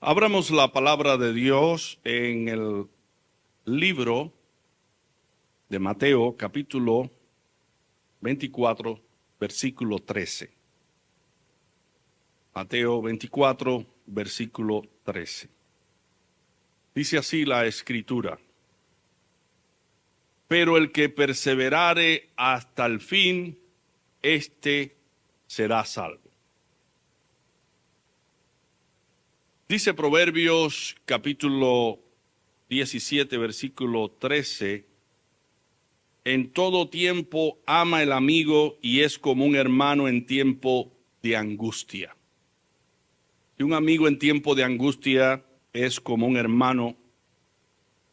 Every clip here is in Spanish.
Abramos la palabra de Dios en el libro de Mateo, capítulo 24, versículo 13. Mateo 24, versículo 13. Dice así la Escritura: pero el que perseverare hasta el fin, éste será salvo. Dice Proverbios capítulo 17, versículo 13: en todo tiempo ama el amigo y es como un hermano en tiempo de angustia. Y un amigo en tiempo de angustia es como un hermano.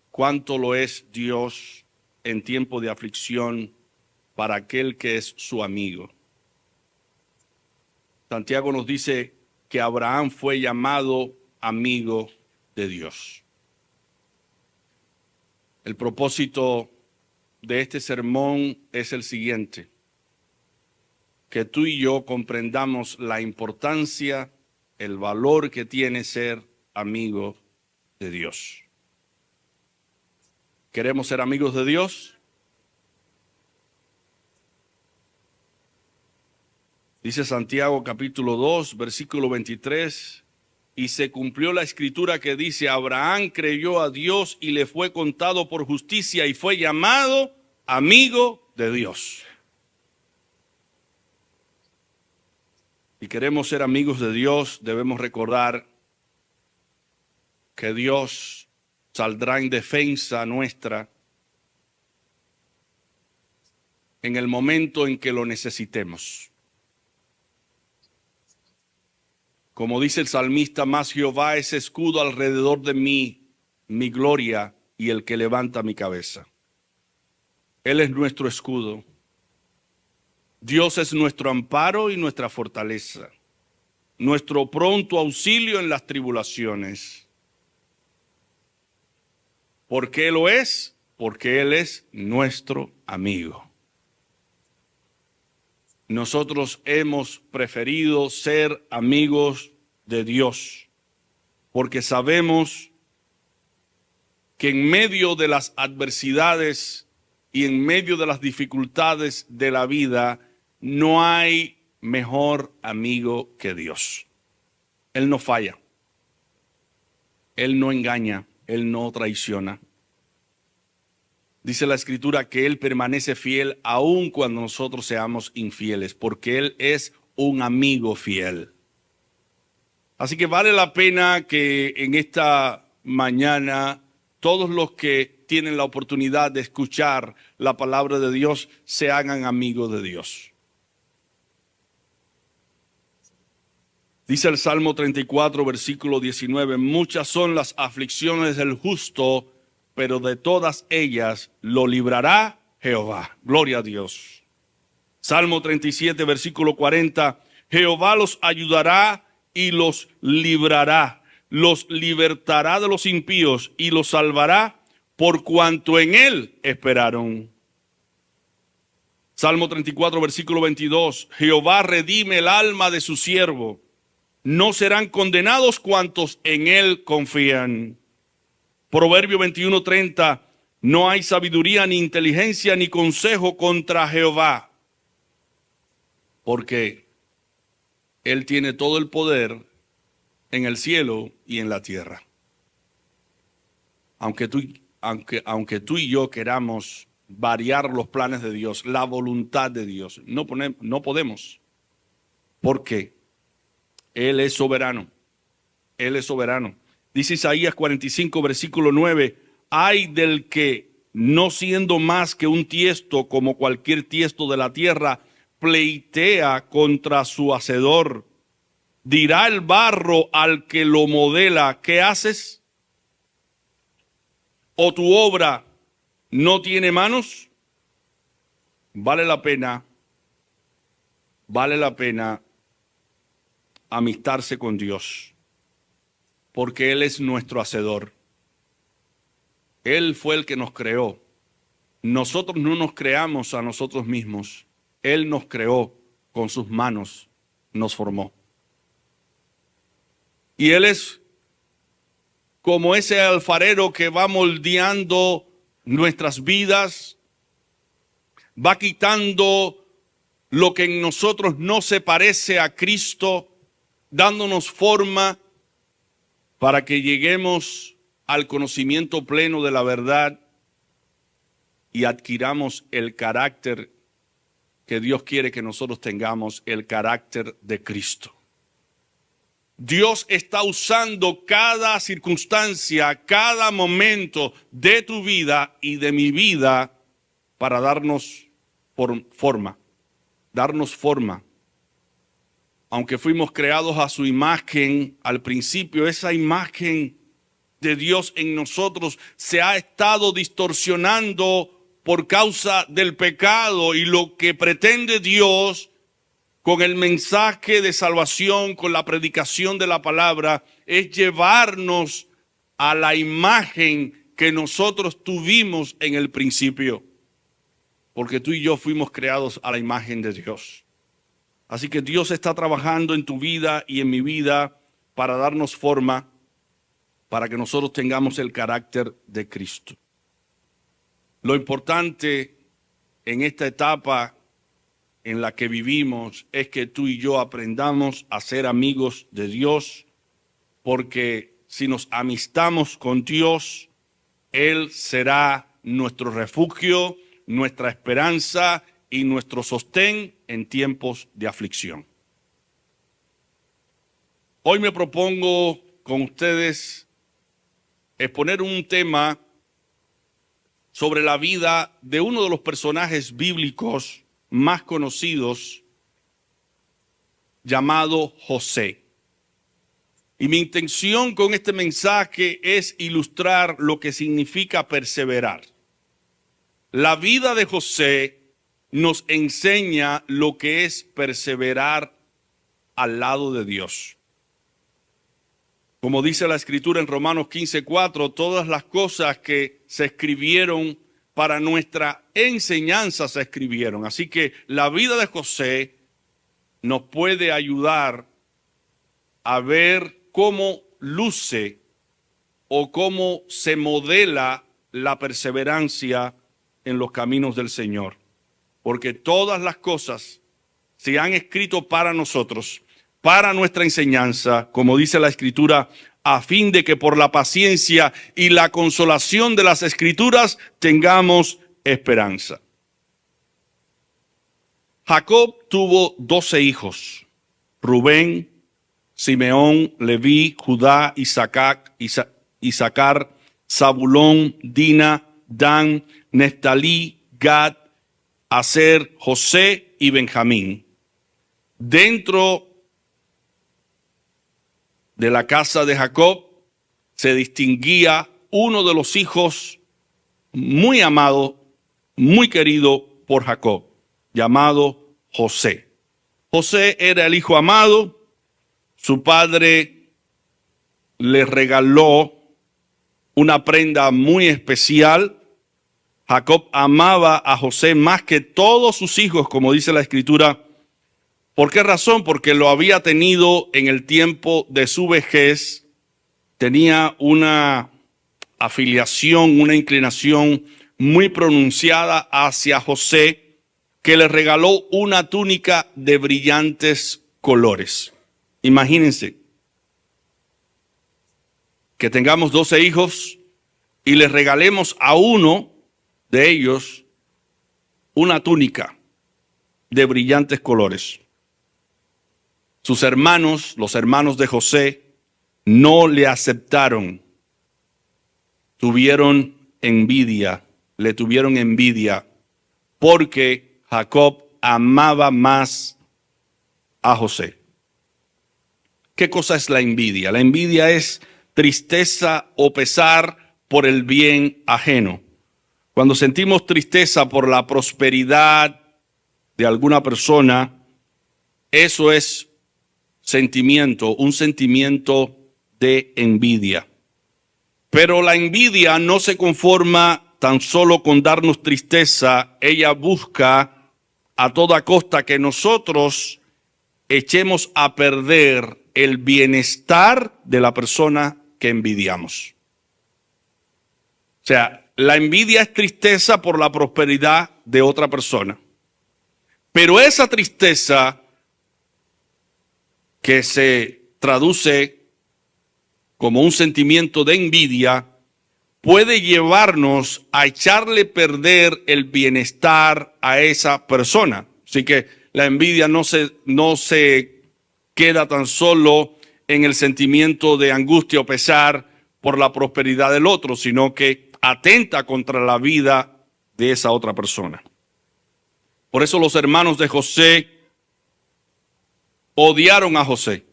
¿Cuánto lo es Dios en tiempo de aflicción para aquel que es su amigo? Santiago nos dice que Abraham fue llamado amigo de Dios. El propósito de este sermón es el siguiente: que tú y yo comprendamos la importancia, el valor que tiene ser amigo de Dios. ¿Queremos ser amigos de Dios? Dice Santiago capítulo 2, versículo 23, y se cumplió la escritura que dice: Abraham creyó a Dios y le fue contado por justicia y fue llamado amigo de Dios. Si queremos ser amigos de Dios, debemos recordar que Dios saldrá en defensa nuestra en el momento en que lo necesitemos. Como dice el salmista: más Jehová es escudo alrededor de mí, mi gloria y el que levanta mi cabeza. Él es nuestro escudo. Dios es nuestro amparo y nuestra fortaleza, nuestro pronto auxilio en las tribulaciones. ¿Por qué lo es? Porque Él es nuestro amigo. Nosotros hemos preferido ser amigos de Dios porque sabemos que en medio de las adversidades y en medio de las dificultades de la vida no hay mejor amigo que Dios. Él no falla, Él no engaña, Él no traiciona. Dice la Escritura que Él permanece fiel aun cuando nosotros seamos infieles, porque Él es un amigo fiel. Así que vale la pena que en esta mañana todos los que tienen la oportunidad de escuchar la palabra de Dios se hagan amigos de Dios. Dice el Salmo 34, versículo 19, muchas son las aflicciones del justo, pero de todas ellas lo librará Jehová. Gloria a Dios. Salmo 37, versículo 40, Jehová los ayudará y los librará, los libertará de los impíos y los salvará por cuanto en él esperaron. Salmo 34, versículo 22, Jehová redime el alma de su siervo, no serán condenados cuantos en él confían. Proverbio 21:30, no hay sabiduría ni inteligencia ni consejo contra Jehová, porque Él tiene todo el poder en el cielo y en la tierra. Aunque tú y yo queramos variar los planes de Dios, la voluntad de Dios, no podemos, porque Él es soberano. Él es soberano. Dice Isaías 45, versículo 9, ay del que, no siendo más que un tiesto como cualquier tiesto de la tierra, pleitea contra su hacedor. Dirá el barro al que lo modela, ¿qué haces? ¿O tu obra no tiene manos? Vale la pena amistarse con Dios, porque Él es nuestro hacedor. Él fue el que nos creó. Nosotros no nos creamos a nosotros mismos. Él nos creó con sus manos, nos formó. Y Él es como ese alfarero que va moldeando nuestras vidas, va quitando lo que en nosotros no se parece a Cristo, dándonos forma para que lleguemos al conocimiento pleno de la verdad y adquiramos el carácter que Dios quiere que nosotros tengamos, el carácter de Cristo. Dios está usando cada circunstancia, cada momento de tu vida y de mi vida para darnos forma, Aunque fuimos creados a su imagen, al principio esa imagen de Dios en nosotros se ha estado distorsionando por causa del pecado, y lo que pretende Dios con el mensaje de salvación, con la predicación de la palabra, es llevarnos a la imagen que nosotros tuvimos en el principio. Porque tú y yo fuimos creados a la imagen de Dios. Así que Dios está trabajando en tu vida y en mi vida para darnos forma, para que nosotros tengamos el carácter de Cristo. Lo importante en esta etapa en la que vivimos es que tú y yo aprendamos a ser amigos de Dios, porque si nos amistamos con Dios, Él será nuestro refugio, nuestra esperanza y nuestro sostén en tiempos de aflicción. Hoy me propongo con ustedes exponer un tema sobre la vida de uno de los personajes bíblicos más conocidos, llamado José. Y mi intención con este mensaje es ilustrar lo que significa perseverar. La vida de José nos enseña lo que es perseverar al lado de Dios. Como dice la Escritura en Romanos 15:4, todas las cosas que se escribieron para nuestra enseñanza se escribieron. Así que la vida de José nos puede ayudar a ver cómo luce o cómo se modela la perseverancia en los caminos del Señor. Porque todas las cosas se han escrito para nosotros, para nuestra enseñanza, como dice la Escritura, a fin de que por la paciencia y la consolación de las Escrituras tengamos esperanza. Jacob tuvo 12 hijos: Rubén, Simeón, Leví, Judá, Isaacar, Zabulón, Dina, Dan, Neftalí, Gad, Aser, José y Benjamín. Dentro de la casa de Jacob se distinguía uno de los hijos muy amado, muy querido por Jacob, llamado José. José era el hijo amado. Su padre le regaló una prenda muy especial. Jacob amaba a José más que todos sus hijos, como dice la Escritura. ¿Por qué razón? Porque lo había tenido en el tiempo de su vejez. Tenía una afiliación, una inclinación muy pronunciada hacia José, que le regaló una túnica de brillantes colores. Imagínense que tengamos 12 hijos y les regalemos a uno de ellos una túnica de brillantes colores. Sus hermanos, los hermanos de José, no le aceptaron. Le tuvieron envidia, porque Jacob amaba más a José. ¿Qué cosa es la envidia? La envidia es tristeza o pesar por el bien ajeno. Cuando sentimos tristeza por la prosperidad de alguna persona, eso es un sentimiento de envidia. Pero la envidia no se conforma tan solo con darnos tristeza. Ella busca a toda costa que nosotros echemos a perder el bienestar de la persona que envidiamos. O sea, la envidia es tristeza por la prosperidad de otra persona. Pero esa tristeza que se traduce como un sentimiento de envidia puede llevarnos a echarle a perder el bienestar a esa persona. Así que la envidia no se queda tan solo en el sentimiento de angustia o pesar por la prosperidad del otro, sino que atenta contra la vida de esa otra persona. Por eso los hermanos de José odiaron a José.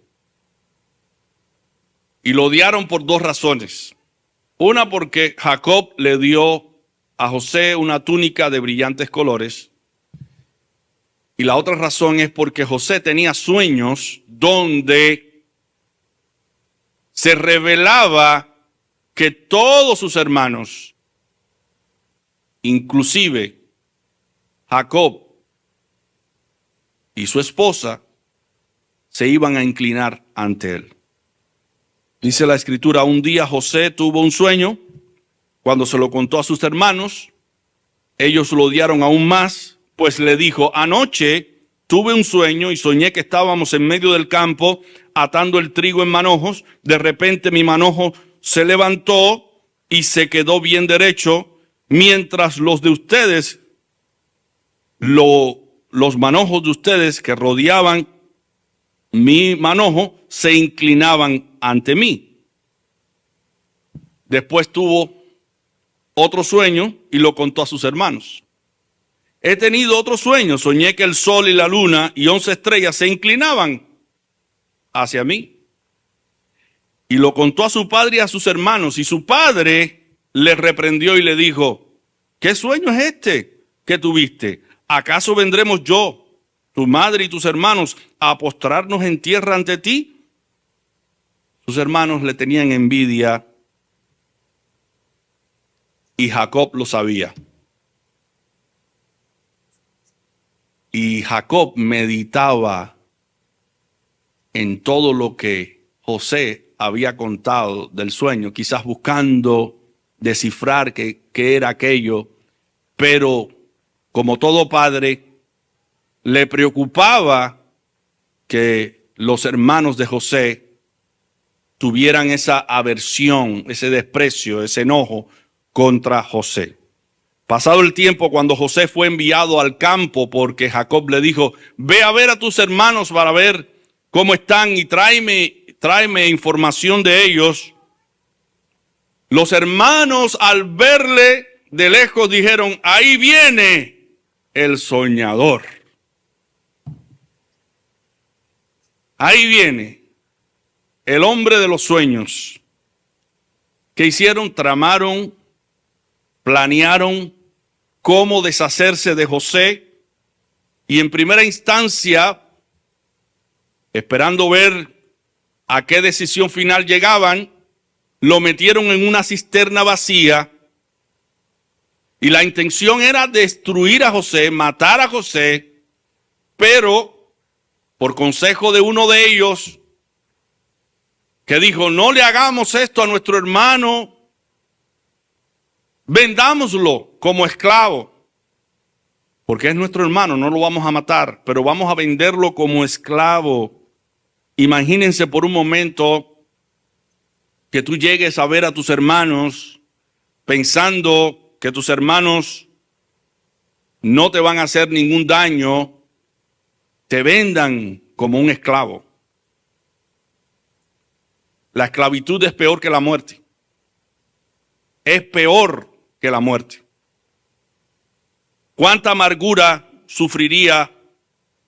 Y lo odiaron por dos razones. Una, porque Jacob le dio a José una túnica de brillantes colores. Y la otra razón es porque José tenía sueños donde se revelaba que todos sus hermanos, inclusive Jacob y su esposa, se iban a inclinar ante él. Dice la Escritura, un día José tuvo un sueño. Cuando se lo contó a sus hermanos, ellos lo odiaron aún más, pues le dijo, anoche tuve un sueño y soñé que estábamos en medio del campo atando el trigo en manojos. De repente mi manojo se levantó y se quedó bien derecho, mientras los de ustedes, los manojos de ustedes que rodeaban mi manojo, se inclinaban ante mí. Después tuvo otro sueño y lo contó a sus hermanos. He tenido otro sueño, soñé que el sol y la luna y 11 estrellas se inclinaban hacia mí. Y lo contó a su padre y a sus hermanos, y su padre le reprendió y le dijo, ¿qué sueño es este que tuviste? ¿Acaso vendremos yo, tu madre y tus hermanos, a postrarnos en tierra ante ti? Sus hermanos le tenían envidia y Jacob lo sabía. Y Jacob meditaba en todo lo que José había contado del sueño, quizás buscando descifrar qué era aquello, pero como todo padre, le preocupaba que los hermanos de José tuvieran esa aversión, ese desprecio, ese enojo contra José. Pasado el tiempo, cuando José fue enviado al campo, porque Jacob le dijo, ve a ver a tus hermanos para ver cómo están y tráeme información de ellos. Los hermanos, al verle de lejos, dijeron, ahí viene el soñador. Ahí viene el hombre de los sueños. ¿Qué hicieron? Tramaron, planearon cómo deshacerse de José. Y en primera instancia, esperando ver a qué decisión final llegaban, lo metieron en una cisterna vacía. Y la intención era destruir a José, matar a José, pero por consejo de uno de ellos, que dijo, no le hagamos esto a nuestro hermano, vendámoslo como esclavo, porque es nuestro hermano, no lo vamos a matar, pero vamos a venderlo como esclavo. Imagínense por un momento que tú llegues a ver a tus hermanos pensando que tus hermanos no te van a hacer ningún daño, te vendan como un esclavo. La esclavitud es peor que la muerte. Es peor que la muerte. ¿Cuánta amargura sufriría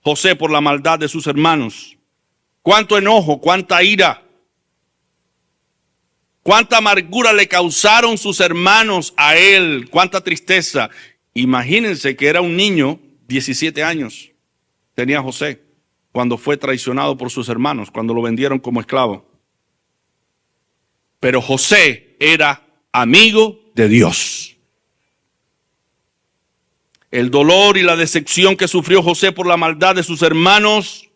José por la maldad de sus hermanos? ¿Cuánto enojo, cuánta ira? ¿Cuánta amargura le causaron sus hermanos a él? ¿Cuánta tristeza? Imagínense que era un niño, 17 años. Tenía José cuando fue traicionado por sus hermanos, cuando lo vendieron como esclavo. Pero José era amigo de Dios. El dolor y la decepción que sufrió José por la maldad de sus hermanos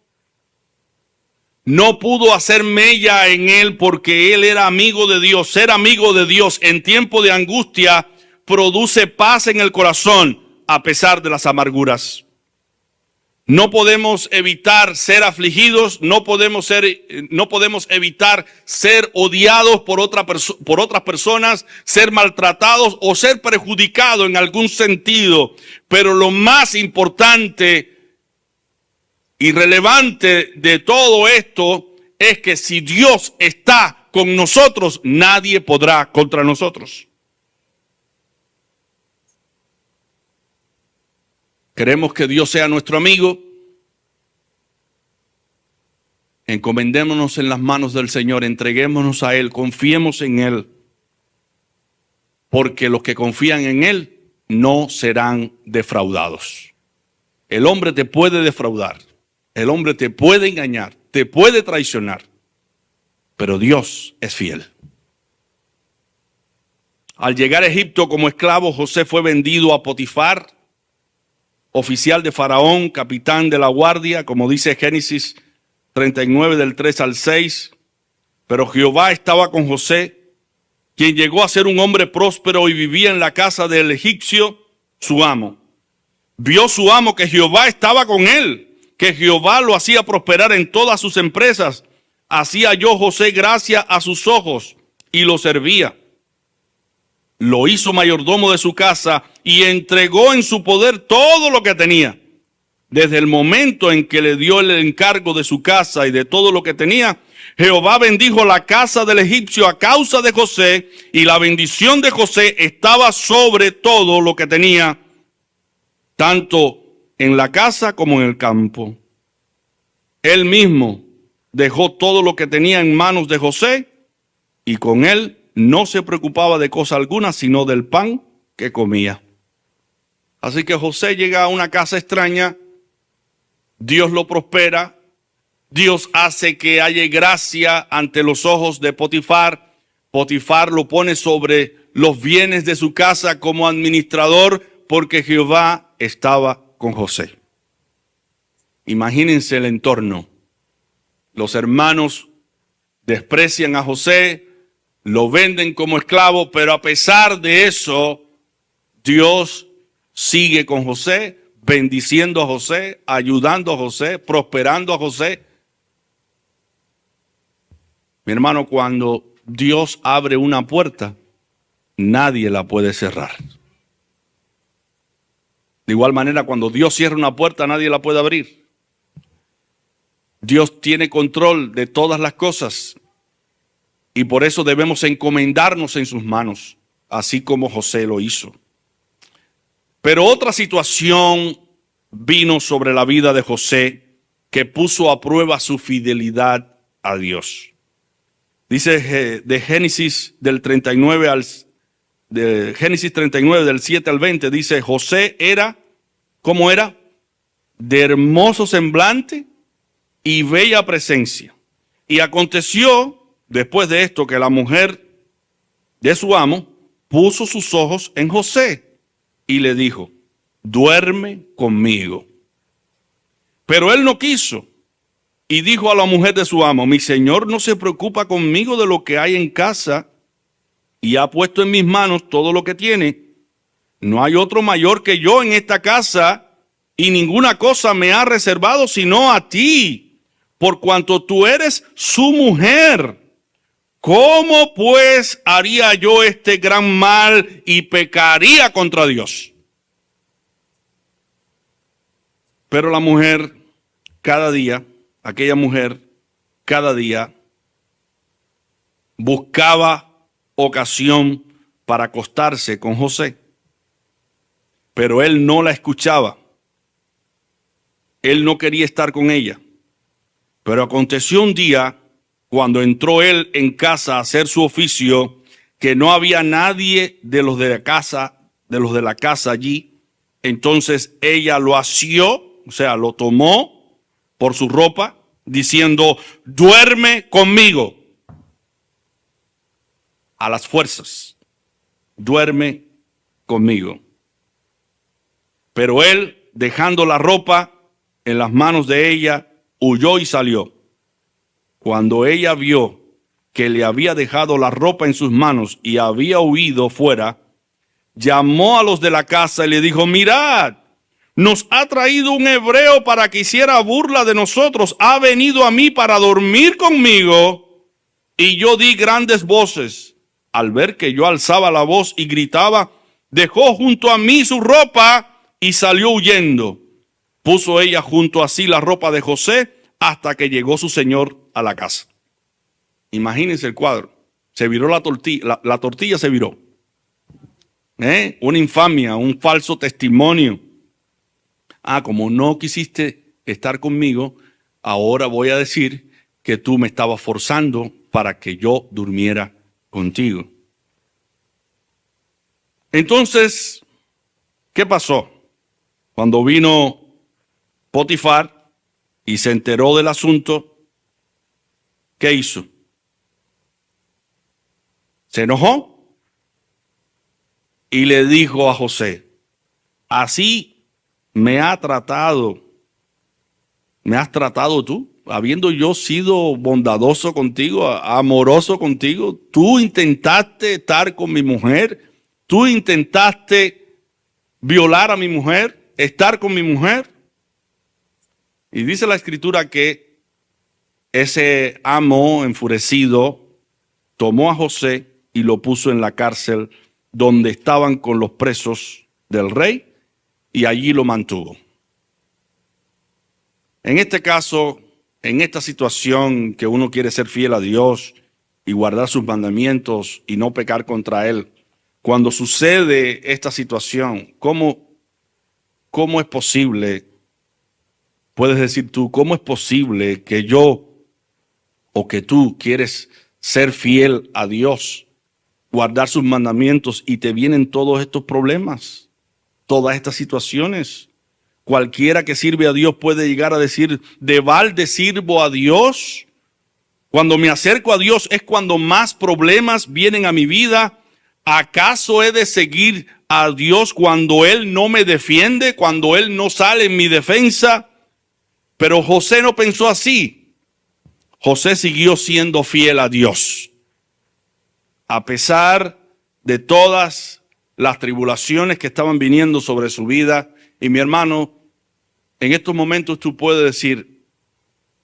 no pudo hacer mella en él porque él era amigo de Dios. Ser amigo de Dios en tiempo de angustia produce paz en el corazón a pesar de las amarguras. No podemos evitar ser afligidos, no podemos evitar ser odiados por otras personas, ser maltratados o ser perjudicados en algún sentido. Pero lo más importante y relevante de todo esto es que si Dios está con nosotros, nadie podrá contra nosotros. Queremos que Dios sea nuestro amigo. Encomendémonos en las manos del Señor, entreguémonos a Él, confiemos en Él. Porque los que confían en Él no serán defraudados. El hombre te puede defraudar, el hombre te puede engañar, te puede traicionar, pero Dios es fiel. Al llegar a Egipto como esclavo, José fue vendido a Potifar, oficial de Faraón, capitán de la guardia, como dice Génesis 39 del 3 al 6. Pero Jehová estaba con José, quien llegó a ser un hombre próspero y vivía en la casa del egipcio, su amo. Vio su amo que Jehová estaba con él, que Jehová lo hacía prosperar en todas sus empresas. Así halló José gracia a sus ojos y lo servía. Lo hizo mayordomo de su casa y entregó en su poder todo lo que tenía. Desde el momento en que le dio el encargo de su casa y de todo lo que tenía, Jehová bendijo la casa del egipcio a causa de José, y la bendición de José estaba sobre todo lo que tenía, tanto en la casa como en el campo. Él mismo dejó todo lo que tenía en manos de José, y con él no se preocupaba de cosa alguna, sino del pan que comía. Así que José llega a una casa extraña, Dios lo prospera, Dios hace que haya gracia ante los ojos de Potifar. Potifar lo pone sobre los bienes de su casa como administrador, porque Jehová estaba con José. Imagínense el entorno. Los hermanos desprecian a José, lo venden como esclavo, pero a pesar de eso, Dios sigue con José, bendiciendo a José, ayudando a José, prosperando a José. Mi hermano, cuando Dios abre una puerta, nadie la puede cerrar. De igual manera, cuando Dios cierra una puerta, nadie la puede abrir. Dios tiene control de todas las cosas y por eso debemos encomendarnos en sus manos, así como José lo hizo. Pero otra situación vino sobre la vida de José que puso a prueba su fidelidad a Dios. Dice de Génesis 39 del 7 al 20, dice: José era, ¿cómo era? De hermoso semblante y bella presencia. Y aconteció después de esto que la mujer de su amo puso sus ojos en José y le dijo: duerme conmigo. Pero él no quiso y dijo a la mujer de su amo: mi señor no se preocupa conmigo de lo que hay en casa y ha puesto en mis manos todo lo que tiene. No hay otro mayor que yo en esta casa y ninguna cosa me ha reservado sino a ti, por cuanto tú eres su mujer. ¿Cómo pues haría yo este gran mal y pecaría contra Dios? Pero la mujer, aquella mujer, cada día buscaba ocasión para acostarse con José. Pero él no la escuchaba. Él no quería estar con ella. Pero aconteció un día, cuando entró él en casa a hacer su oficio, que no había nadie de los de la casa allí. Entonces ella lo asió, o sea, lo tomó por su ropa, diciendo: duerme conmigo. A las fuerzas, duerme conmigo. Pero él, dejando la ropa en las manos de ella, huyó y salió. cuando ella vio que le había dejado la ropa en sus manos y había huido fuera, llamó a los de la casa y le dijo: mirad, nos ha traído un hebreo para que hiciera burla de nosotros. Ha venido a mí para dormir conmigo. Y yo di grandes voces. Al ver que yo alzaba la voz y gritaba, dejó junto a mí su ropa y salió huyendo. Puso ella junto a sí la ropa de José hasta que llegó su señor a la casa. Imagínense el cuadro. Se viró la tortilla, la tortilla se viró. Una infamia, un falso testimonio. Como no quisiste estar conmigo, ahora voy a decir que tú me estabas forzando para que yo durmiera contigo. Entonces, ¿qué pasó? Cuando vino Potifar y se enteró del asunto, ¿qué hizo? Se enojó y le dijo a José: así me has tratado tú, habiendo yo sido bondadoso contigo, amoroso contigo. Tú intentaste estar con mi mujer, tú intentaste violar a mi mujer, estar con mi mujer. Y dice la escritura que ese amo enfurecido tomó a José y lo puso en la cárcel donde estaban con los presos del rey, y allí lo mantuvo. En este caso, en esta situación que uno quiere ser fiel a Dios y guardar sus mandamientos y no pecar contra Él, cuando sucede esta situación, ¿cómo es posible? Puedes decir tú, ¿cómo es posible que yo o que tú quieres ser fiel a Dios, guardar sus mandamientos, y te vienen todos estos problemas, todas estas situaciones? Cualquiera que sirve a Dios puede llegar a decir: ¿de balde sirvo a Dios? Cuando me acerco a Dios es cuando más problemas vienen a mi vida. ¿Acaso he de seguir a Dios cuando Él no me defiende, cuando Él no sale en mi defensa? Pero José no pensó así. José siguió siendo fiel a Dios, a pesar de todas las tribulaciones que estaban viniendo sobre su vida. Y mi hermano, en estos momentos tú puedes decir: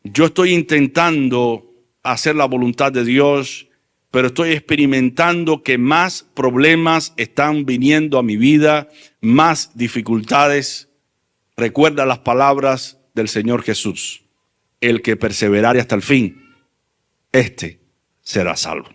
yo estoy intentando hacer la voluntad de Dios, pero estoy experimentando que más problemas están viniendo a mi vida, más dificultades. Recuerda las palabras del Señor Jesús: el que perseverare hasta el fin, este será salvo.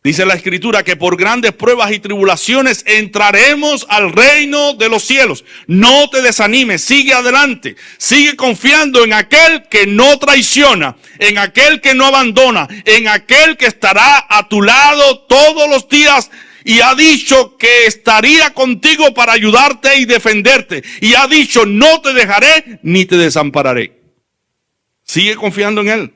Dice la Escritura que por grandes pruebas y tribulaciones entraremos al reino de los cielos. No te desanimes, sigue adelante, sigue confiando en aquel que no traiciona, en aquel que no abandona, en aquel que estará a tu lado todos los días. Y ha dicho que estaría contigo para ayudarte y defenderte. Y ha dicho: no te dejaré ni te desampararé. Sigue confiando en Él.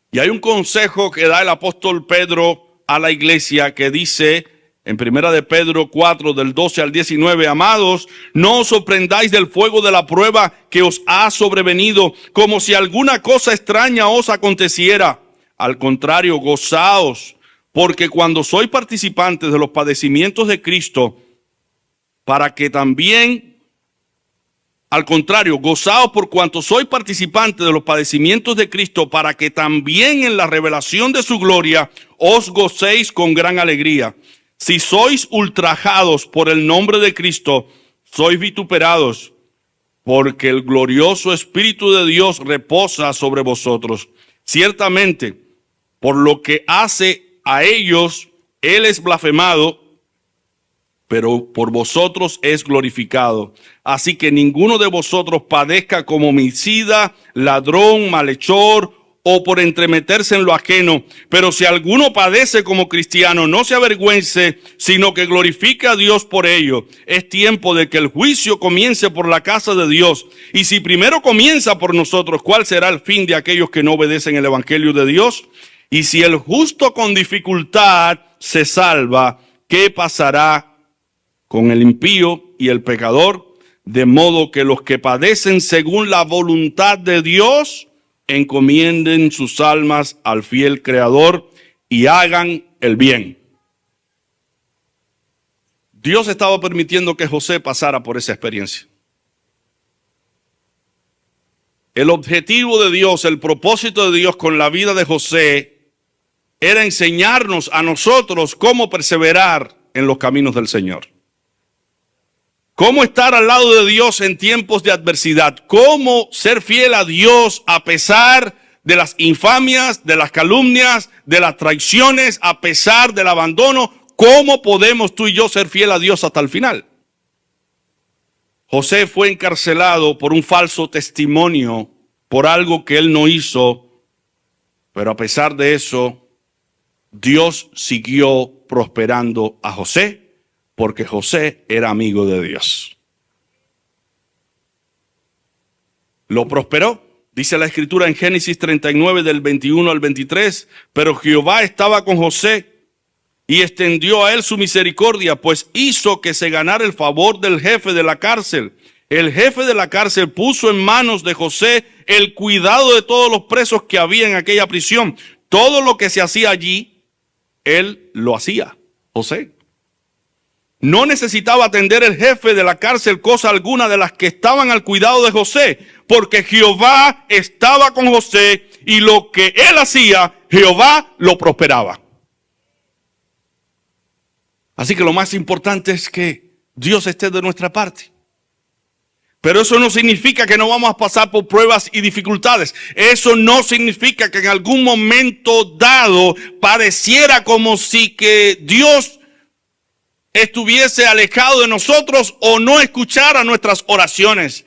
Y hay un consejo que da el apóstol Pedro a la iglesia que dice en 1 de Pedro 4, del 12 al 19: amados, no os sorprendáis del fuego de la prueba que os ha sobrevenido, como si alguna cosa extraña os aconteciera. Al contrario, gozaos, porque cuando sois participantes de los padecimientos de Cristo, para que también... Al contrario, gozaos por cuanto sois participantes de los padecimientos de Cristo, para que también en la revelación de su gloria os gocéis con gran alegría. Si sois ultrajados por el nombre de Cristo, sois vituperados, porque el glorioso Espíritu de Dios reposa sobre vosotros. Ciertamente, por lo que hace a ellos, Él es blasfemado, pero por vosotros es glorificado. Así que ninguno de vosotros padezca como homicida, ladrón, malhechor, o por entremeterse en lo ajeno. Pero si alguno padece como cristiano, no se avergüence, sino que glorifique a Dios por ello. Es tiempo de que el juicio comience por la casa de Dios. Y si primero comienza por nosotros, ¿cuál será el fin de aquellos que no obedecen el evangelio de Dios? Y si el justo con dificultad se salva, ¿qué pasará con el impío y el pecador? De modo que los que padecen según la voluntad de Dios encomienden sus almas al fiel Creador y hagan el bien. Dios estaba permitiendo que José pasara por esa experiencia. El objetivo de Dios, el propósito de Dios con la vida de José era enseñarnos a nosotros cómo perseverar en los caminos del Señor. Cómo estar al lado de Dios en tiempos de adversidad. Cómo ser fiel a Dios a pesar de las infamias, de las calumnias, de las traiciones, a pesar del abandono. ¿Cómo podemos tú y yo ser fiel a Dios hasta el final? José fue encarcelado por un falso testimonio, por algo que él no hizo, pero a pesar de eso, Dios siguió prosperando a José, porque José era amigo de Dios. Lo prosperó, dice la Escritura en Génesis 39 del 21 al 23, pero Jehová estaba con José y extendió a él su misericordia, pues hizo que se ganara el favor del jefe de la cárcel. El jefe de la cárcel puso en manos de José el cuidado de todos los presos que había en aquella prisión. Todo lo que se hacía allí, él lo hacía, José. No necesitaba atender el jefe de la cárcel cosa alguna de las que estaban al cuidado de José, porque Jehová estaba con José y lo que él hacía, Jehová lo prosperaba. Así que lo más importante es que Dios esté de nuestra parte. Pero eso no significa que no vamos a pasar por pruebas y dificultades. Eso no significa que en algún momento dado pareciera como si que Dios estuviese alejado de nosotros o no escuchara nuestras oraciones.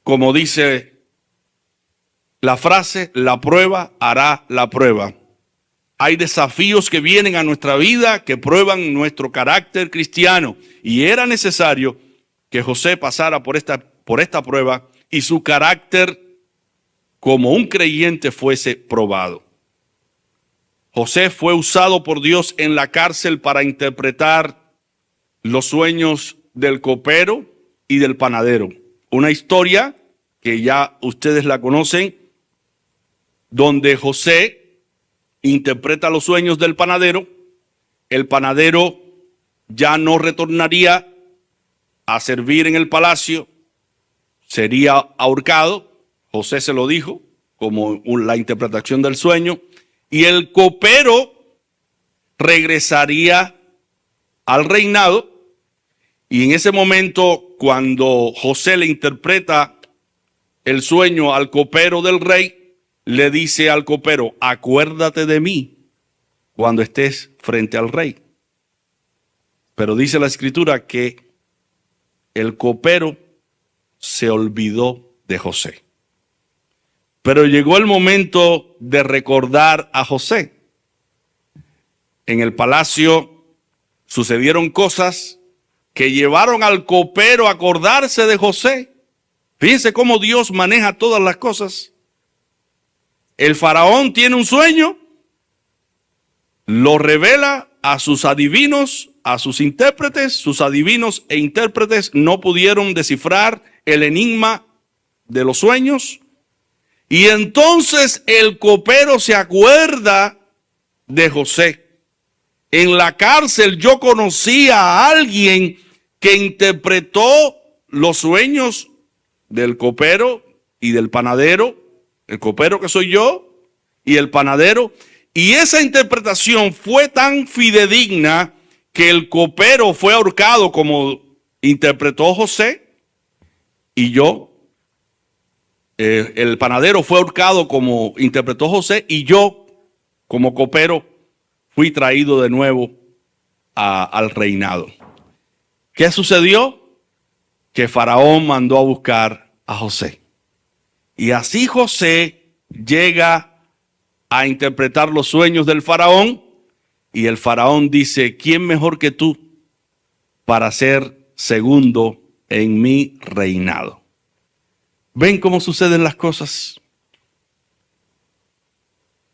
Como dice la frase, la prueba hará la prueba. Hay desafíos que vienen a nuestra vida que prueban nuestro carácter cristiano. Y era necesario que José pasara por esta prueba y su carácter como un creyente fuese probado. José fue usado por Dios en la cárcel para interpretar los sueños del copero y del panadero. Una historia que ya ustedes la conocen, donde José interpreta los sueños del panadero. El panadero ya no retornaría a servir en el palacio, sería ahorcado. José se lo dijo como la interpretación del sueño. Y el copero regresaría al reinado. Y en ese momento, cuando José le interpreta el sueño al copero del rey, le dice al copero: acuérdate de mí cuando estés frente al rey. Pero dice la Escritura que el copero se olvidó de José. Pero llegó el momento de recordar a José. En el palacio sucedieron cosas que llevaron al copero a acordarse de José. Fíjense cómo Dios maneja todas las cosas. El faraón tiene un sueño, lo revela a sus adivinos, a sus intérpretes. Sus adivinos e intérpretes no pudieron descifrar el enigma de los sueños. Y entonces el copero se acuerda de José. En la cárcel yo conocí a alguien que interpretó los sueños del copero y del panadero. El copero que soy yo y el panadero. Y esa interpretación fue tan fidedigna que el copero fue ahorcado como interpretó José, y yo, el panadero fue ahorcado como interpretó José, y yo, como copero, fui traído de nuevo al reinado. ¿Qué sucedió? Que Faraón mandó a buscar a José. Y así José llega a interpretar los sueños del faraón, y el faraón dice: ¿quién mejor que tú para ser segundo en mi reinado? ¿Ven cómo suceden las cosas?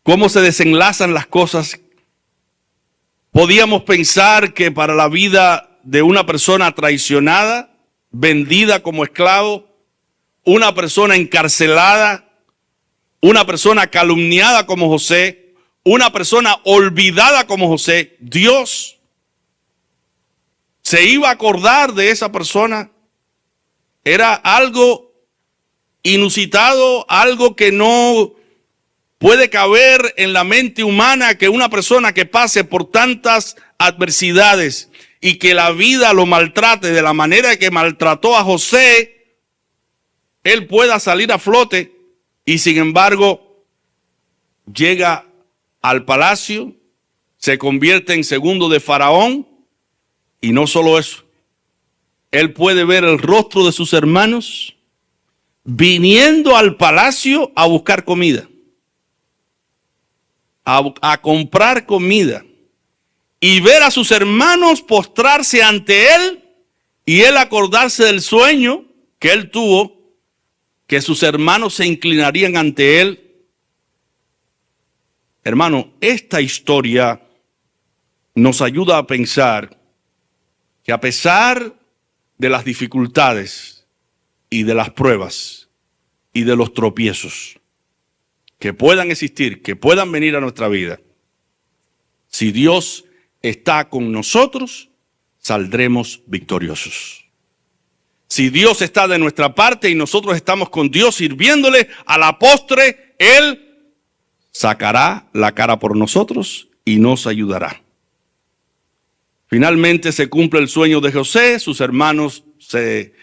¿Cómo se desenlazan las cosas? Podíamos pensar que para la vida de una persona traicionada, vendida como esclavo, una persona encarcelada, una persona calumniada como José, una persona olvidada como José, Dios se iba a acordar de esa persona. Era algo inusitado, algo que no puede caber en la mente humana, que una persona que pase por tantas adversidades y que la vida lo maltrate de la manera que maltrató a José, él pueda salir a flote. Y sin embargo, llega al palacio, se convierte en segundo de Faraón, y no solo eso, él puede ver el rostro de sus hermanos viniendo al palacio a buscar comida, a comprar comida, y ver a sus hermanos postrarse ante él, y él acordarse del sueño que él tuvo, que sus hermanos se inclinarían ante él. Hermano, esta historia nos ayuda a pensar que a pesar de las dificultades y de las pruebas y de los tropiezos que puedan existir, que puedan venir a nuestra vida, si Dios está con nosotros, saldremos victoriosos. Si Dios está de nuestra parte y nosotros estamos con Dios sirviéndole, a la postre Él sacará la cara por nosotros y nos ayudará. Finalmente se cumple el sueño de José, sus hermanos se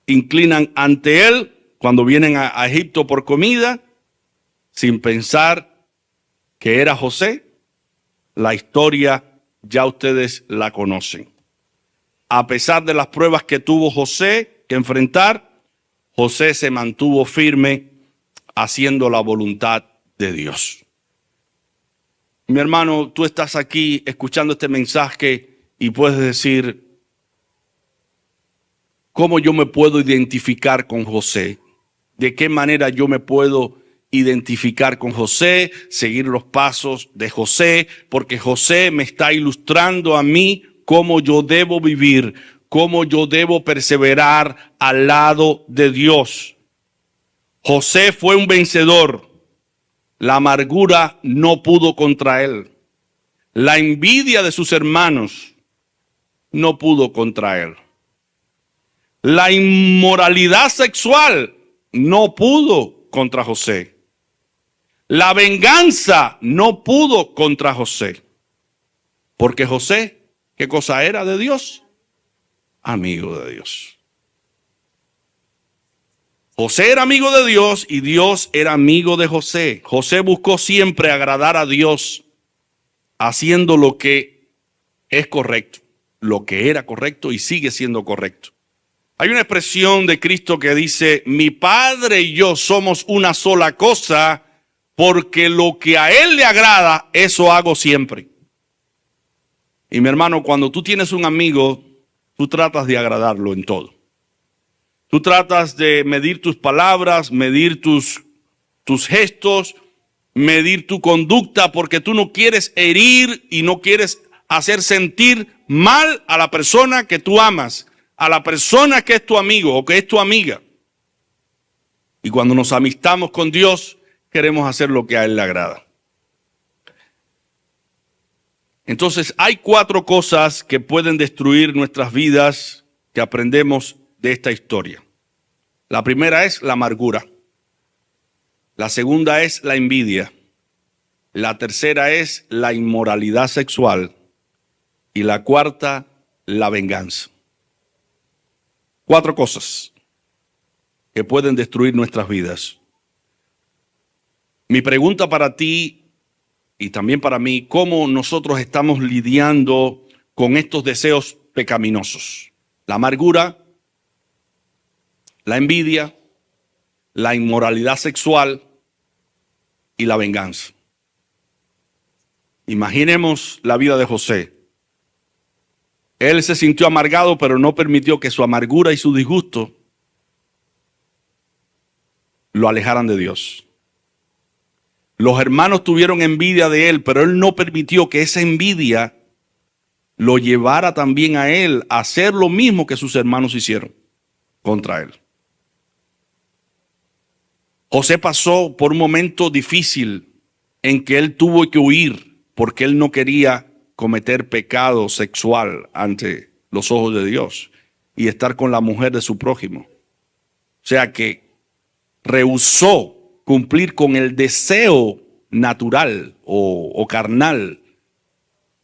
inclinan ante él cuando vienen a Egipto por comida, sin pensar que era José. La historia ya ustedes la conocen. A pesar de las pruebas que tuvo José que enfrentar, José se mantuvo firme haciendo la voluntad de Dios. Mi hermano, tú estás aquí escuchando este mensaje y puedes decir, ¿cómo yo me puedo identificar con José? ¿De qué manera yo me puedo identificar con José? Seguir los pasos de José, porque José me está ilustrando a mí cómo yo debo vivir, cómo yo debo perseverar al lado de Dios. José fue un vencedor. La amargura no pudo contra él. La envidia de sus hermanos no pudo contra él. La inmoralidad sexual no pudo contra José. La venganza no pudo contra José. Porque José, ¿qué cosa era de Dios? Amigo de Dios. José era amigo de Dios y Dios era amigo de José. José buscó siempre agradar a Dios, haciendo lo que es correcto, lo que era correcto y sigue siendo correcto. Hay una expresión de Cristo que dice, mi Padre y yo somos una sola cosa, porque lo que a Él le agrada, eso hago siempre. Y mi hermano, cuando tú tienes un amigo, tú tratas de agradarlo en todo. Tú tratas de medir tus palabras, medir tus gestos, medir tu conducta, porque tú no quieres herir y no quieres hacer sentir mal a la persona que tú amas, a la persona que es tu amigo o que es tu amiga. Y cuando nos amistamos con Dios, queremos hacer lo que a Él le agrada. Entonces, hay 4 cosas que pueden destruir nuestras vidas que aprendemos de esta historia. La primera es la amargura. La segunda es la envidia. La tercera es la inmoralidad sexual. Y la cuarta, la venganza. 4 cosas que pueden destruir nuestras vidas. Mi pregunta para ti y también para mí, ¿cómo nosotros estamos lidiando con estos deseos pecaminosos? La amargura, la envidia, la inmoralidad sexual y la venganza. Imaginemos la vida de José. Él se sintió amargado, pero no permitió que su amargura y su disgusto lo alejaran de Dios. Los hermanos tuvieron envidia de él, pero él no permitió que esa envidia lo llevara también a él a hacer lo mismo que sus hermanos hicieron contra él. José pasó por un momento difícil en que él tuvo que huir porque él no quería cometer pecado sexual ante los ojos de Dios y estar con la mujer de su prójimo. O sea que rehusó cumplir con el deseo natural o carnal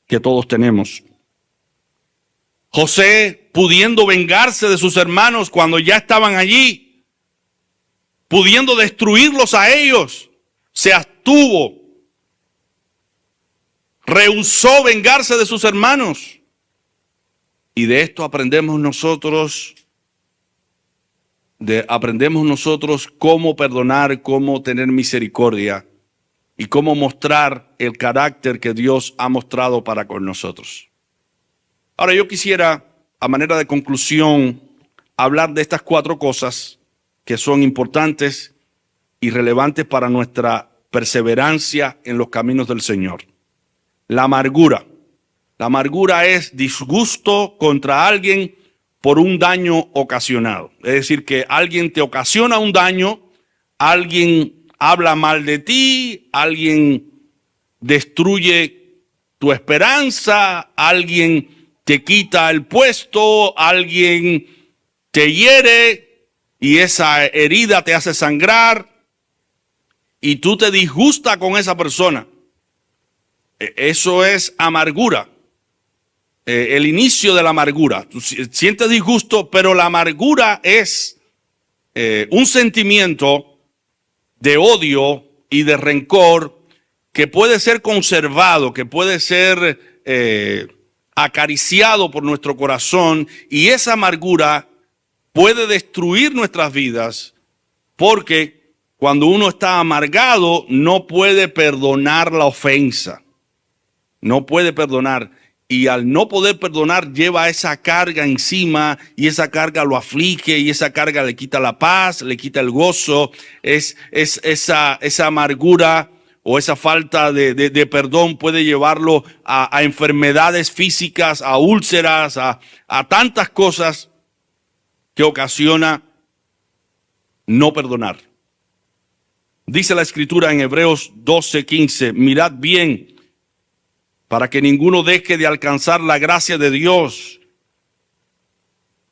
que todos tenemos. José, pudiendo vengarse de sus hermanos cuando ya estaban allí, pudiendo destruirlos a ellos, se abstuvo, rehusó vengarse de sus hermanos. Y de esto aprendemos nosotros cómo perdonar, cómo tener misericordia y cómo mostrar el carácter que Dios ha mostrado para con nosotros. Ahora yo quisiera, a manera de conclusión, hablar de estas 4 cosas que son importantes y relevantes para nuestra perseverancia en los caminos del Señor. La amargura. La amargura es disgusto contra alguien por un daño ocasionado. Es decir, que alguien te ocasiona un daño, alguien habla mal de ti, alguien destruye tu esperanza, alguien te quita el puesto, alguien te hiere y esa herida te hace sangrar y tú te disgustas con esa persona. Eso es amargura. El inicio de la amargura. Tú sientes disgusto, pero la amargura es un sentimiento de odio y de rencor que puede ser conservado, que puede ser acariciado por nuestro corazón, y esa amargura puede destruir nuestras vidas porque cuando uno está amargado no puede perdonar la ofensa, no puede perdonar. Y al no poder perdonar lleva esa carga encima y esa carga lo aflige y esa carga le quita la paz, le quita el gozo. Es esa amargura o esa falta de perdón puede llevarlo a enfermedades físicas, a úlceras, a tantas cosas que ocasiona no perdonar. Dice la Escritura en Hebreos 12:15, mirad bien, para que ninguno deje de alcanzar la gracia de Dios,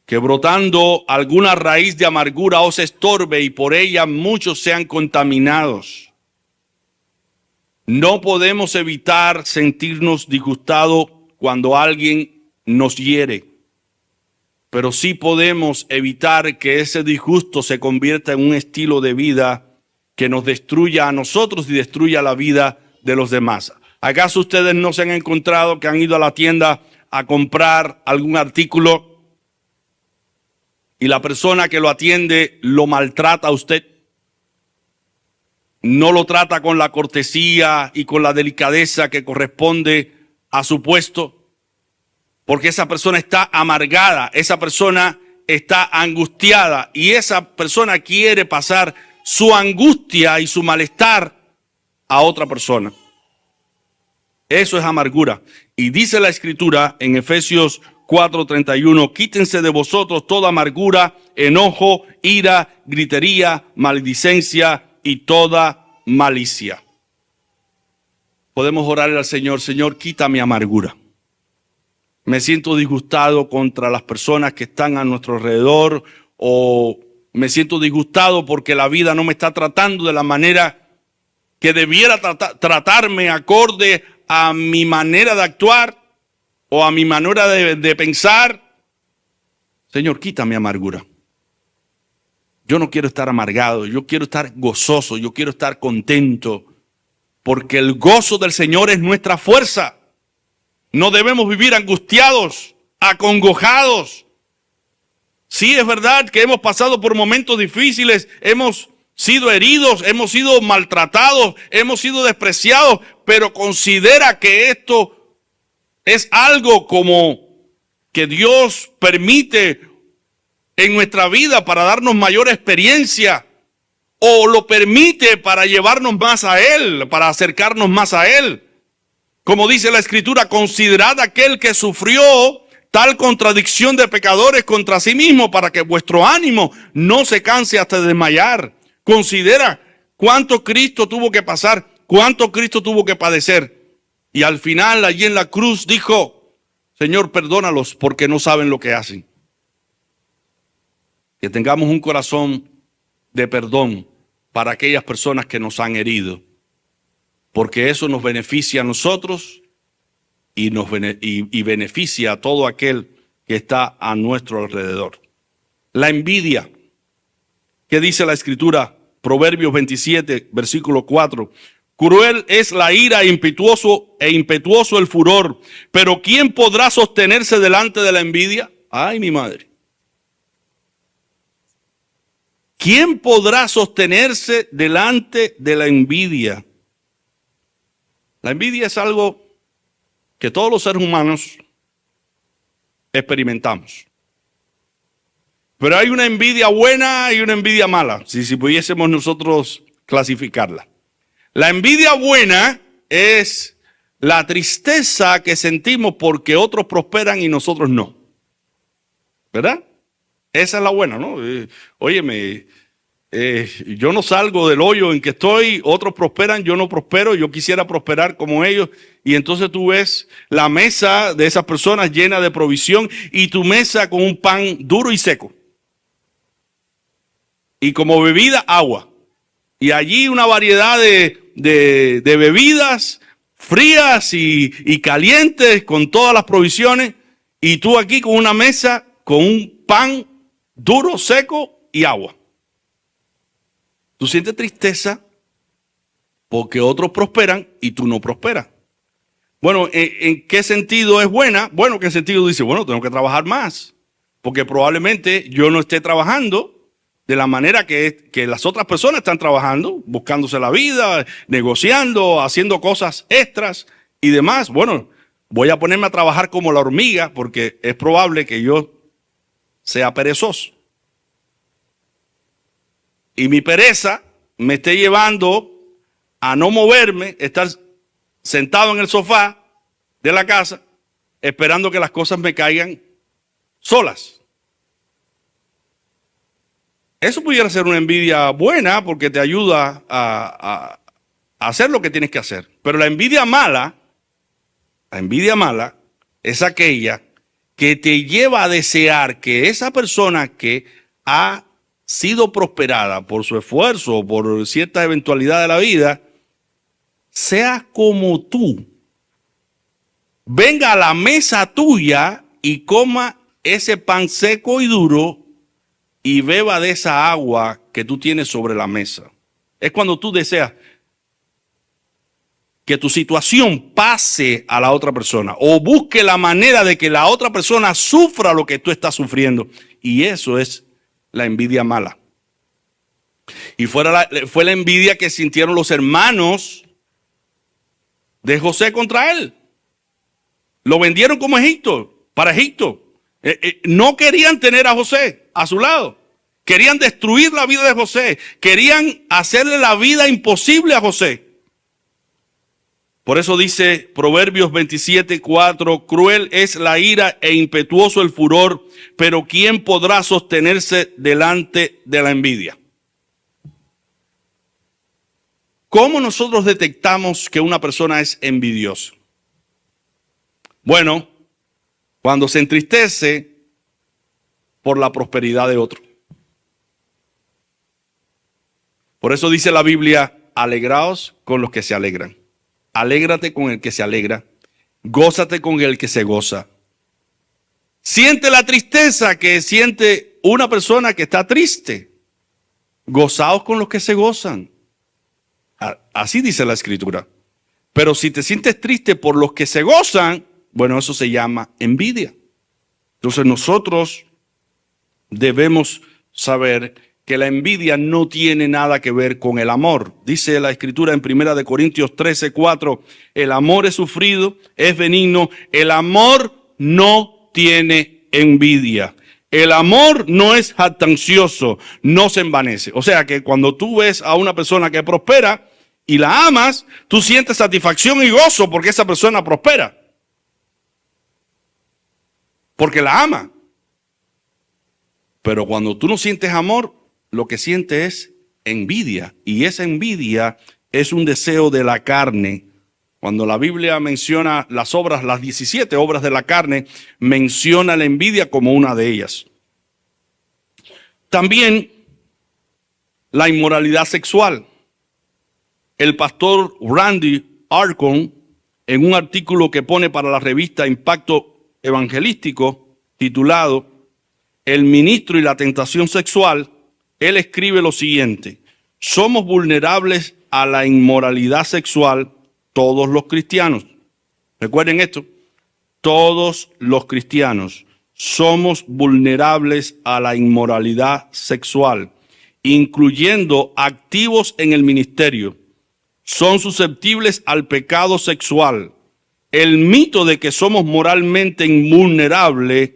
que brotando alguna raíz de amargura os estorbe y por ella muchos sean contaminados. No podemos evitar sentirnos disgustados cuando alguien nos hiere, pero sí podemos evitar que ese disgusto se convierta en un estilo de vida que nos destruya a nosotros y destruya la vida de los demás. ¿Acaso ustedes no se han encontrado que han ido a la tienda a comprar algún artículo y la persona que lo atiende lo maltrata a usted? No lo trata con la cortesía y con la delicadeza que corresponde a su puesto, porque esa persona está amargada, esa persona está angustiada y esa persona quiere pasar su angustia y su malestar a otra persona. Eso es amargura. Y dice la Escritura en Efesios 4:31, quítense de vosotros toda amargura, enojo, ira, gritería, maledicencia y toda malicia. Podemos orarle al Señor, Señor, quita mi amargura. Me siento disgustado contra las personas que están a nuestro alrededor, o me siento disgustado porque la vida no me está tratando de la manera que debiera tratarme acorde a mi manera de actuar o a mi manera de pensar. Señor, quita mi amargura. Yo no quiero estar amargado, yo quiero estar gozoso, yo quiero estar contento, porque el gozo del Señor es nuestra fuerza. No debemos vivir angustiados, acongojados. Sí, es verdad que hemos pasado por momentos difíciles, hemos sido heridos, hemos sido maltratados, hemos sido despreciados, pero considera que esto es algo como que Dios permite en nuestra vida para darnos mayor experiencia, o lo permite para llevarnos más a Él, para acercarnos más a Él. Como dice la Escritura, considerad aquel que sufrió tal contradicción de pecadores contra sí mismo, para que vuestro ánimo no se canse hasta desmayar. Considera cuánto Cristo tuvo que pasar, cuánto Cristo tuvo que padecer. Y al final, allí en la cruz, dijo, Señor, perdónalos porque no saben lo que hacen. Que tengamos un corazón de perdón para aquellas personas que nos han herido, porque eso nos beneficia a nosotros y beneficia a todo aquel que está a nuestro alrededor. La envidia. ¿Qué dice la Escritura? Proverbios 27, versículo 4. Cruel es la ira e impetuoso el furor, pero ¿quién podrá sostenerse delante de la envidia? Ay, mi madre. ¿Quién podrá sostenerse delante de la envidia? La envidia es algo que todos los seres humanos experimentamos. Pero hay una envidia buena y una envidia mala, si pudiésemos nosotros clasificarla. La envidia buena es la tristeza que sentimos porque otros prosperan y nosotros no. ¿Verdad? Esa es la buena, ¿no? Óyeme, yo no salgo del hoyo en que estoy, otros prosperan, yo no prospero, yo quisiera prosperar como ellos. Y entonces tú ves la mesa de esas personas llena de provisión y tu mesa con un pan duro y seco. Y como bebida, agua. Y allí una variedad de bebidas frías y calientes con todas las provisiones. Y tú aquí con una mesa con un pan duro, seco y agua. Tú sientes tristeza porque otros prosperan y tú no prosperas. Bueno, ¿en qué sentido es buena? Bueno, ¿qué sentido dice? Bueno, tengo que trabajar más. Porque probablemente yo no esté trabajando de la manera que las otras personas están trabajando, buscándose la vida, negociando, haciendo cosas extras y demás. Bueno, voy a ponerme a trabajar como la hormiga porque es probable que yo sea perezoso. Y mi pereza me esté llevando a no moverme, estar sentado en el sofá de la casa, esperando que las cosas me caigan solas. Eso pudiera ser una envidia buena porque te ayuda a hacer lo que tienes que hacer. Pero la envidia mala es aquella que te lleva a desear que esa persona que ha sido prosperada por su esfuerzo o por cierta eventualidad de la vida, sea como tú. Venga a la mesa tuya y coma ese pan seco y duro y beba de esa agua que tú tienes sobre la mesa. Es cuando tú deseas que tu situación pase a la otra persona o busque la manera de que la otra persona sufra lo que tú estás sufriendo. Y eso es la envidia mala. Y fue la envidia que sintieron los hermanos de José contra él. Lo vendieron como para Egipto. No querían tener a José a su lado. Querían destruir la vida de José. Querían hacerle la vida imposible a José. Por eso dice Proverbios 27:4, cruel es la ira e impetuoso el furor, pero ¿quién podrá sostenerse delante de la envidia? ¿Cómo nosotros detectamos que una persona es envidiosa? Bueno, cuando se entristece por la prosperidad de otro. Por eso dice la Biblia, alegraos con los que se alegran. Alégrate con el que se alegra. Gózate con el que se goza. Siente la tristeza que siente una persona que está triste. Gozaos con los que se gozan. Así dice la Escritura. Pero si te sientes triste por los que se gozan, bueno, eso se llama envidia. Entonces nosotros debemos saber que la envidia no tiene nada que ver con el amor. Dice la Escritura en 1 Corintios 13:4, el amor es sufrido, es benigno, el amor no tiene envidia. El amor no es jactancioso, no se envanece. O sea que cuando tú ves a una persona que prospera y la amas, tú sientes satisfacción y gozo porque esa persona prospera. Porque la ama. Pero cuando tú no sientes amor, lo que sientes es envidia. Y esa envidia es un deseo de la carne. Cuando la Biblia menciona las 17 obras de la carne, menciona la envidia como una de ellas. También la inmoralidad sexual. El pastor Randy Arcon, en un artículo que pone para la revista Impacto Evangelístico, titulado El ministro y la tentación sexual, él escribe lo siguiente: somos vulnerables a la inmoralidad sexual todos los cristianos. Recuerden esto, todos los cristianos somos vulnerables a la inmoralidad sexual, incluyendo activos en el ministerio. Son susceptibles al pecado sexual. El mito de que somos moralmente invulnerables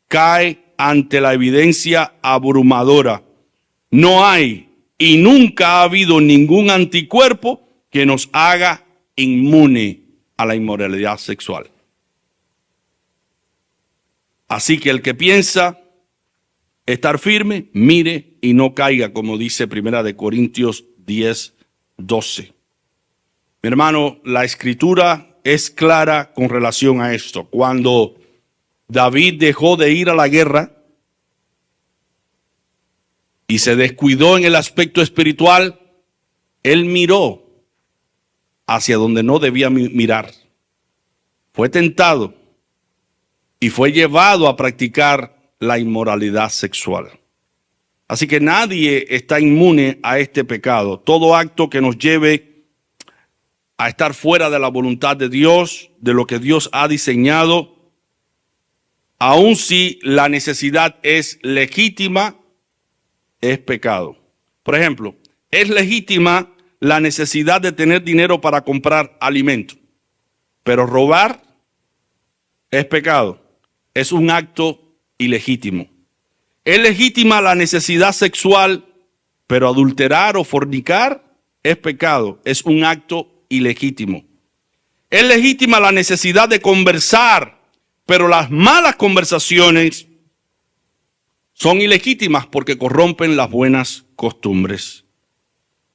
cae ante la evidencia abrumadora. No hay y nunca ha habido ningún anticuerpo que nos haga inmune a la inmoralidad sexual. Así que el que piensa estar firme, mire y no caiga, como dice 1 Corintios 10:12. Mi hermano, la escritura es clara con relación a esto. Cuando David dejó de ir a la guerra y se descuidó en el aspecto espiritual, él miró hacia donde no debía mirar. Fue tentado y fue llevado a practicar la inmoralidad sexual. Así que nadie está inmune a este pecado. Todo acto que nos lleve a estar fuera de la voluntad de Dios, de lo que Dios ha diseñado, aun si la necesidad es legítima, es pecado. Por ejemplo, es legítima la necesidad de tener dinero para comprar alimento, pero robar es pecado, es un acto ilegítimo. Es legítima la necesidad sexual, pero adulterar o fornicar es pecado, es un acto ilegítimo. Es legítima la necesidad de conversar, pero las malas conversaciones son ilegítimas porque corrompen las buenas costumbres.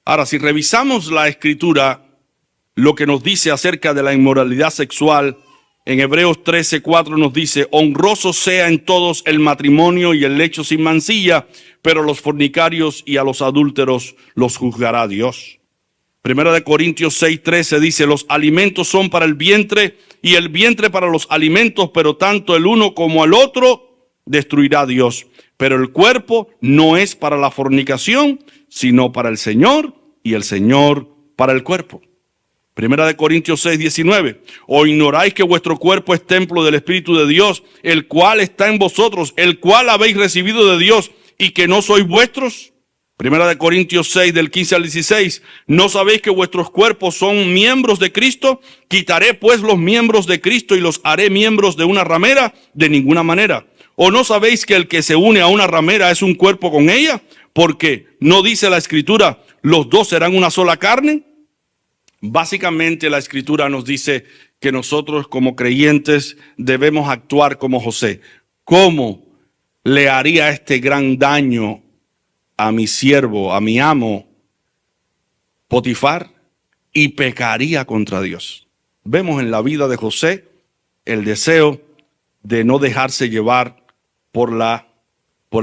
Ahora, si revisamos la escritura, lo que nos dice acerca de la inmoralidad sexual, en Hebreos 13:4 nos dice: honroso sea en todos el matrimonio y el lecho sin mancilla, pero los fornicarios y a los adúlteros los juzgará Dios. 1 Corintios 6:13 dice: los alimentos son para el vientre y el vientre para los alimentos, pero tanto el uno como el otro destruirá Dios. Pero el cuerpo no es para la fornicación, sino para el Señor, y el Señor para el cuerpo. 1 Corintios 6:19. ¿O ignoráis que vuestro cuerpo es templo del Espíritu de Dios, el cual está en vosotros, el cual habéis recibido de Dios, y que no sois vuestros? 1 Corintios 6, del 15 al 16. ¿No sabéis que vuestros cuerpos son miembros de Cristo? ¿Quitaré pues los miembros de Cristo y los haré miembros de una ramera? De ninguna manera. ¿O no sabéis que el que se une a una ramera es un cuerpo con ella? Porque ¿no dice la Escritura, los dos serán una sola carne? Básicamente la Escritura nos dice que nosotros como creyentes debemos actuar como José. ¿Cómo le haría este gran daño a mi siervo, a mi amo Potifar? Y pecaría contra Dios. Vemos en la vida de José el deseo de no dejarse llevar por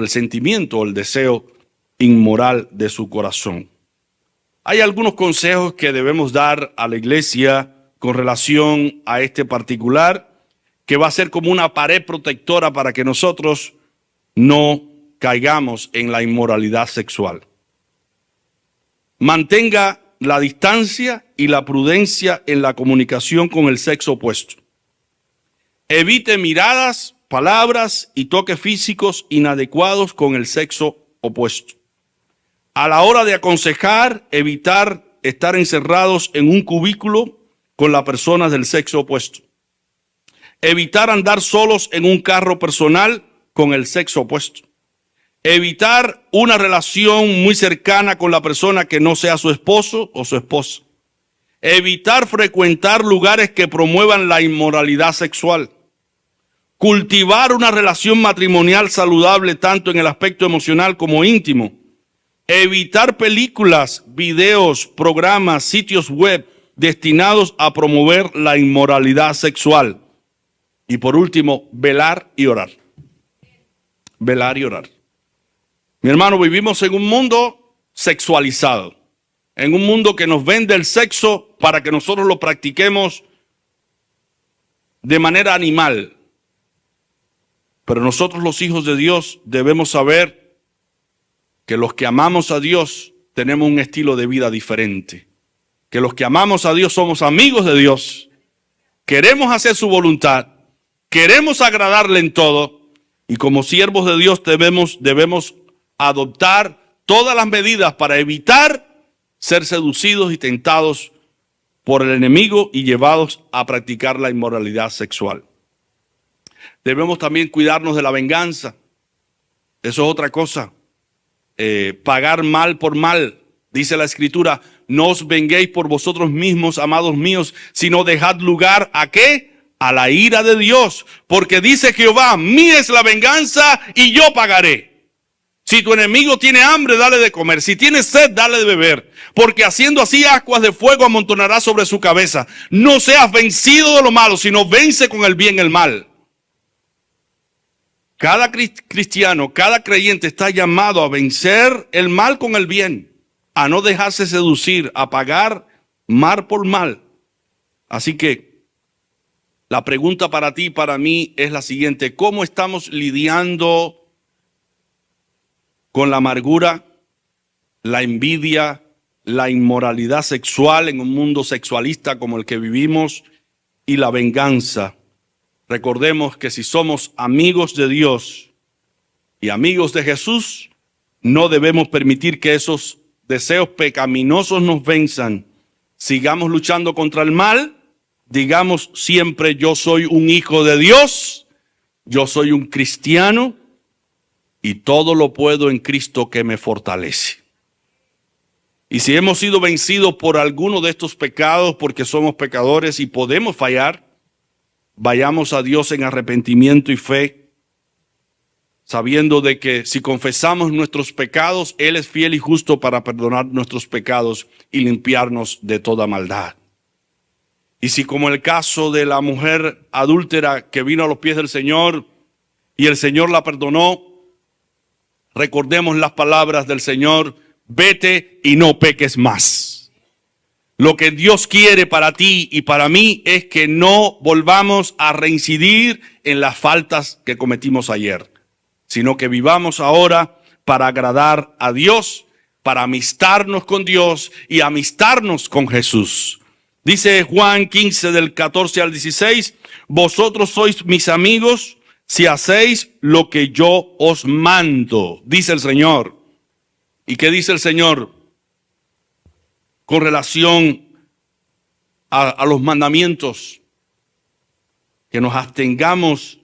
el sentimiento o el deseo inmoral de su corazón. Hay algunos consejos que debemos dar a la iglesia con relación a este particular, que va a ser como una pared protectora para que nosotros no caigamos en la inmoralidad sexual. Mantenga la distancia y la prudencia en la comunicación con el sexo opuesto. Evite miradas, palabras y toques físicos inadecuados con el sexo opuesto. A la hora de aconsejar, evitar estar encerrados en un cubículo con las personas del sexo opuesto. Evitar andar solos en un carro personal con el sexo opuesto. Evitar una relación muy cercana con la persona que no sea su esposo o su esposa. Evitar frecuentar lugares que promuevan la inmoralidad sexual. Cultivar una relación matrimonial saludable tanto en el aspecto emocional como íntimo. evitar películas, videos, programas, sitios web destinados a promover la inmoralidad sexual. Y por último, velar y orar. Velar y orar. Mi hermano, vivimos en un mundo sexualizado, en un mundo que nos vende el sexo para que nosotros lo practiquemos de manera animal. Pero nosotros, los hijos de Dios, debemos saber que los que amamos a Dios tenemos un estilo de vida diferente. Que los que amamos a Dios somos amigos de Dios, queremos hacer su voluntad, queremos agradarle en todo, y como siervos de Dios debemos adoptar todas las medidas para evitar ser seducidos y tentados por el enemigo y llevados a practicar la inmoralidad sexual. Debemos también cuidarnos de la venganza. Eso es otra cosa. Pagar mal por mal. Dice la Escritura, no os venguéis por vosotros mismos, amados míos, sino dejad lugar ¿a qué? A la ira de Dios. Porque dice Jehová, mía es la venganza y yo pagaré. Si tu enemigo tiene hambre, dale de comer. Si tiene sed, dale de beber. Porque haciendo así aguas de fuego amontonará sobre su cabeza. No seas vencido de lo malo, sino vence con el bien el mal. Cada cristiano, cada creyente está llamado a vencer el mal con el bien. A no dejarse seducir, a pagar mal por mal. Así que la pregunta para ti y para mí es la siguiente: ¿cómo estamos lidiando con la amargura, la envidia, la inmoralidad sexual en un mundo sexualista como el que vivimos y la venganza? Recordemos que si somos amigos de Dios y amigos de Jesús, no debemos permitir que esos deseos pecaminosos nos venzan. Sigamos luchando contra el mal. Digamos siempre, yo soy un hijo de Dios, yo soy un cristiano y todo lo puedo en Cristo que me fortalece. Y si hemos sido vencidos por alguno de estos pecados, porque somos pecadores y podemos fallar, vayamos a Dios en arrepentimiento y fe, sabiendo de que si confesamos nuestros pecados, Él es fiel y justo para perdonar nuestros pecados y limpiarnos de toda maldad. Y si, como el caso de la mujer adúltera que vino a los pies del Señor y el Señor la perdonó, recordemos las palabras del Señor: vete y no peques más. Lo que Dios quiere para ti y para mí es que no volvamos a reincidir en las faltas que cometimos ayer, sino que vivamos ahora para agradar a Dios, para amistarnos con Dios y amistarnos con Jesús. Dice Juan 15 del 14 al 16, vosotros sois mis amigos si hacéis lo que yo os mando, dice el Señor. ¿Y qué dice el Señor con relación a los mandamientos? Que nos abstengamos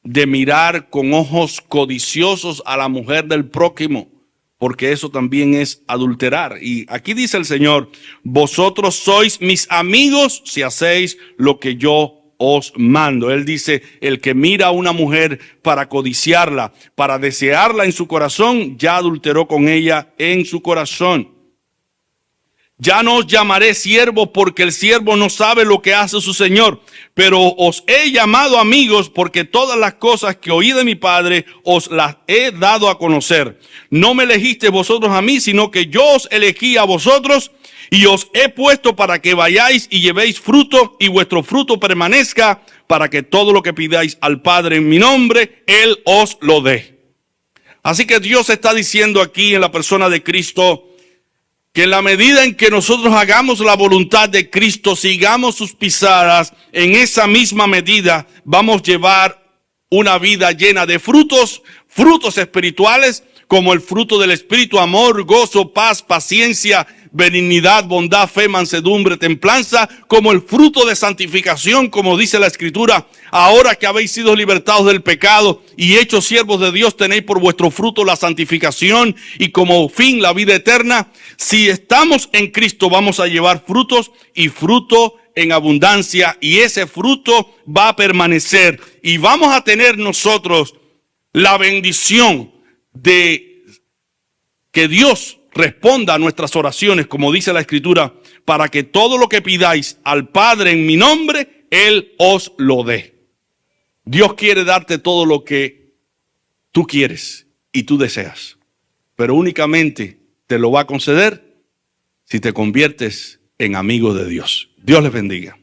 de mirar con ojos codiciosos a la mujer del prójimo, porque eso también es adulterar. Y aquí dice el Señor, vosotros sois mis amigos si hacéis lo que yo os mando. Él dice, el que mira a una mujer para codiciarla, para desearla en su corazón, ya adulteró con ella en su corazón. Ya no os llamaré siervos, porque el siervo no sabe lo que hace su Señor, pero os he llamado amigos, porque todas las cosas que oí de mi Padre os las he dado a conocer. No me elegisteis vosotros a mí, sino que yo os elegí a vosotros y os he puesto para que vayáis y llevéis fruto y vuestro fruto permanezca, para que todo lo que pidáis al Padre en mi nombre, Él os lo dé. Así que Dios está diciendo aquí en la persona de Cristo, que en la medida en que nosotros hagamos la voluntad de Cristo, sigamos sus pisadas, en esa misma medida vamos a llevar una vida llena de frutos, frutos espirituales, como el fruto del Espíritu: amor, gozo, paz, paciencia, benignidad, bondad, fe, mansedumbre, templanza, como el fruto de santificación, como dice la Escritura: ahora que habéis sido libertados del pecado y hechos siervos de Dios, tenéis por vuestro fruto la santificación y como fin la vida eterna. Si estamos en Cristo, vamos a llevar frutos y fruto en abundancia, y ese fruto va a permanecer y vamos a tener nosotros la bendición de que Dios responda a nuestras oraciones, como dice la Escritura, para que todo lo que pidáis al Padre en mi nombre, Él os lo dé. Dios quiere darte todo lo que tú quieres y tú deseas, pero únicamente te lo va a conceder si te conviertes en amigo de Dios. Dios les bendiga.